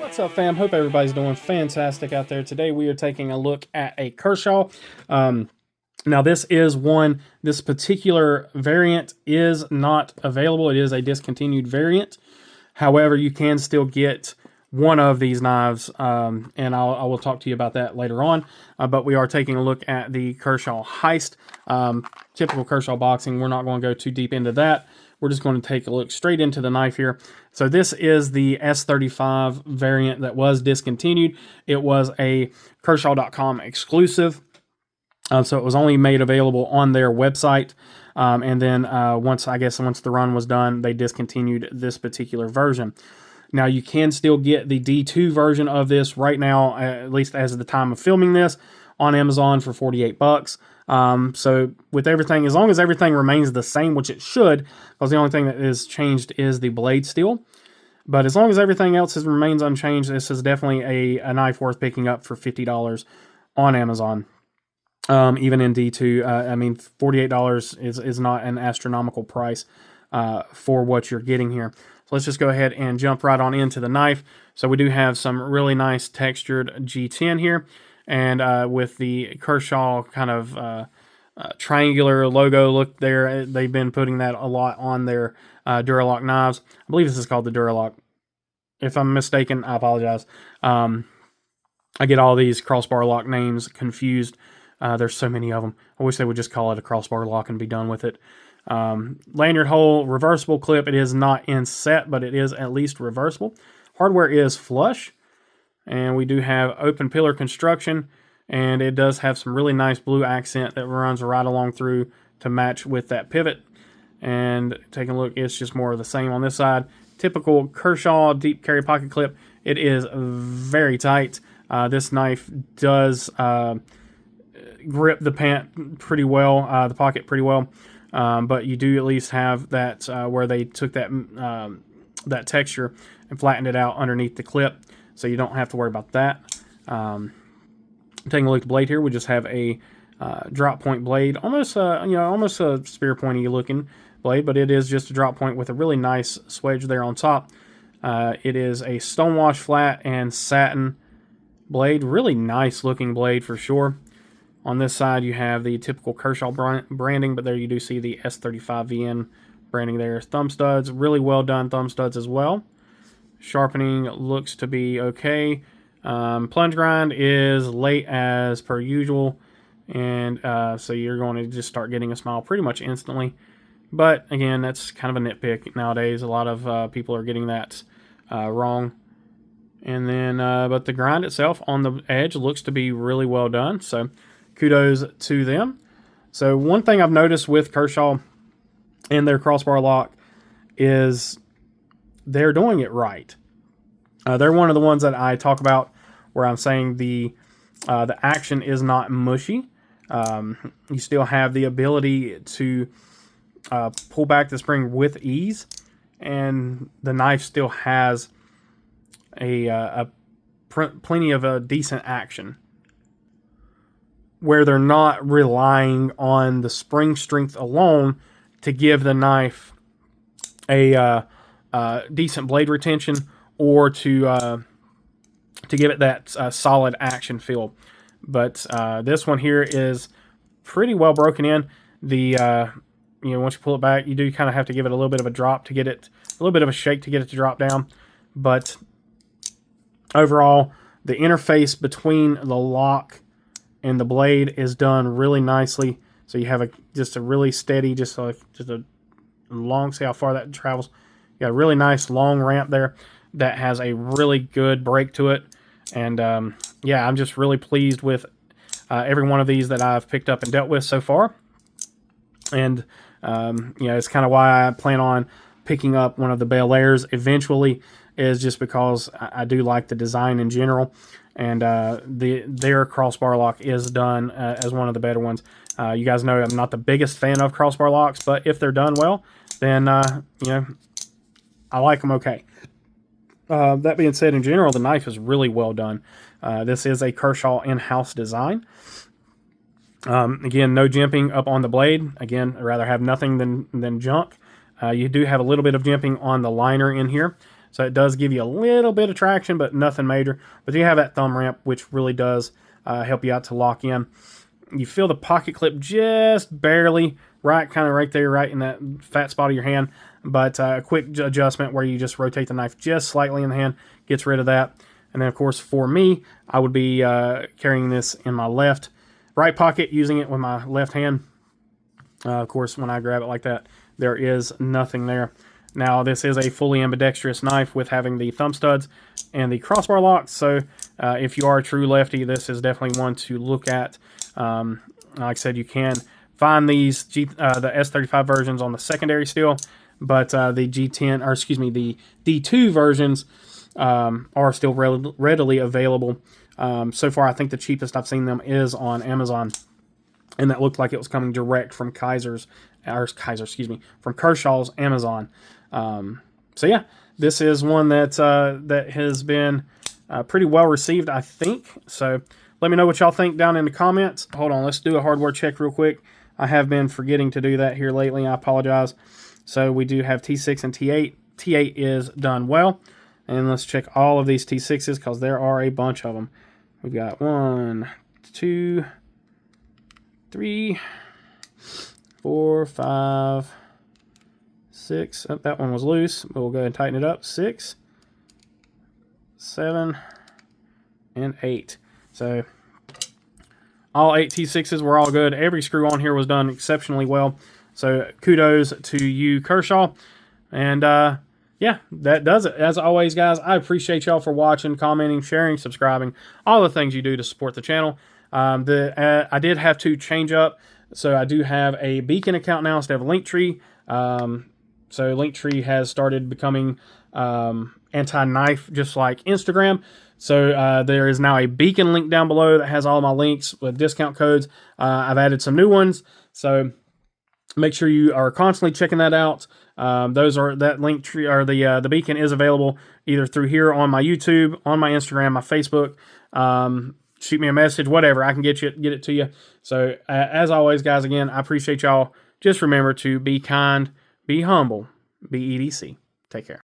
What's up, fam? Hope everybody's doing fantastic out there. Today we are taking a look at a Kershaw. Now this particular variant is not available. It is a discontinued variant. However, you can still get one of these knives, and I will talk to you about that later on. But we are taking a look at the Kershaw Heist. Typical Kershaw boxing. We're not going to go too deep into that. We're just going to take a look straight into the knife here. So this is the S35 variant that was discontinued. It was a Kershaw.com exclusive. So it was only made available on their website. And then once the run was done, they discontinued this particular version. Now you can still get the D2 version of this right now, at least as of the time of filming this, on Amazon for $48. So with everything, as long as everything remains the same, which it should, because the only thing that is changed is the blade steel. But as long as everything else remains unchanged, this is definitely a knife worth picking up for $50 on Amazon. Even in D2, I mean, $48 is not an astronomical price for what you're getting here. So let's just go ahead and jump right on into the knife. So we do have some really nice textured G10 here. And with the Kershaw kind of triangular logo look there, they've been putting that a lot on their Duralock knives. I believe this is called the Duralock. If I'm mistaken, I apologize. I get all these crossbar lock names confused. There's so many of them. I wish they would just call it a crossbar lock and be done with it. Lanyard hole, reversible clip. It is not in set, but it is at least reversible. Hardware is flush. And we do have open pillar construction, and it does have some really nice blue accent that runs right along through to match with that pivot. And taking a look, it's just more of the same on this side. Typical Kershaw deep carry pocket clip. It is very tight. This knife does grip the pretty well, the pocket pretty well. But you do at least have that where they took that texture and flattened it out underneath the clip. So you don't have to worry about that. Taking a look at the blade here, we just have a drop point blade, almost a spear pointy looking blade, but it is just a drop point with a really nice swedge there on top. It is a stonewash flat and satin blade, really nice looking blade for sure. On this side, you have the typical Kershaw branding, but there you do see the S35VN branding there. Thumb studs, really well done thumb studs as well. Sharpening looks to be okay. Plunge grind is late as per usual, and so you're going to just start getting a smile pretty much instantly. But again, that's kind of a nitpick nowadays. A lot of people are getting that wrong. And then, but the grind itself on the edge looks to be really well done. So kudos to them. So one thing I've noticed with Kershaw and their crossbar lock is they're doing it right. They're one of the ones that I talk about where I'm saying the action is not mushy. You still have the ability to pull back the spring with ease, and the knife still has plenty of a decent action, where they're not relying on the spring strength alone to give the knife a decent blade retention, or to give it that solid action feel. But this one here is pretty well broken in. The once you pull it back, you do kind of have to give it a little bit of a drop to get it, a little bit of a shake to get it to drop down. But overall, the interface between the lock and the blade is done really nicely. So you have just a really steady, just a long, see how far that travels. You got a really nice long ramp there that has a really good break to it. And yeah, I'm just really pleased with every one of these that I've picked up and dealt with so far. And it's kind of why I plan on picking up one of the Bel Airs eventually, is just because I do like the design in general. And their crossbar lock is done as one of the better ones. You guys know I'm not the biggest fan of crossbar locks, but if they're done well, then I like them okay. That being said, in general, the knife is really well done. This is a Kershaw in-house design. Again, no jimping up on the blade. Again, I'd rather have nothing than junk. You do have a little bit of jimping on the liner in here. So it does give you a little bit of traction, but nothing major. But you have that thumb ramp, which really does help you out to lock in. You feel the pocket clip just barely, right, kind of right there, right in that fat spot of your hand. But a quick adjustment where you just rotate the knife just slightly in the hand gets rid of that. And then, of course, for me, I would be carrying this in my right pocket, using it with my left hand. Of course, when I grab it like that, there is nothing there. Now, this is a fully ambidextrous knife with having the thumb studs and the crossbar locks. So if you are a true lefty, this is definitely one to look at. Like I said, you can find these the S35 versions on the secondary still, but the G10, or excuse me, the D2 versions are still readily available. So far, I think the cheapest I've seen them is on Amazon, and that looked like it was coming direct from from Kershaw's Amazon. So yeah, this is one that that has been pretty well received, I think. So let me know what y'all think down in the comments. Hold on, let's do a hardware check real quick. I have been forgetting to do that here lately. I apologize. So we do have T6 and T8. T8 is done well. And let's check all of these T6s because there are a bunch of them. We've got 1, 2, 3, 4, 5, 6. Oh, that one was loose. We'll go ahead and tighten it up. 6, 7, and 8. So all 8 T6s were all good. Every screw on here was done exceptionally well. So kudos to you, Kershaw. And yeah, that does it. As always, guys, I appreciate y'all for watching, commenting, sharing, subscribing, all the things you do to support the channel. I did have to change up. So I do have a Beacon account now instead of Linktree. So Linktree has started becoming anti-knife, just like Instagram. So there is now a Beacon link down below that has all my links with discount codes. I've added some new ones, so make sure you are constantly checking that out. That Linktree, or the Beacon, is available either through here on my YouTube, on my Instagram, my Facebook. Shoot me a message, whatever. I can get it to you. So as always, guys, again, I appreciate y'all. Just remember to be kind, be humble, be EDC. Take care.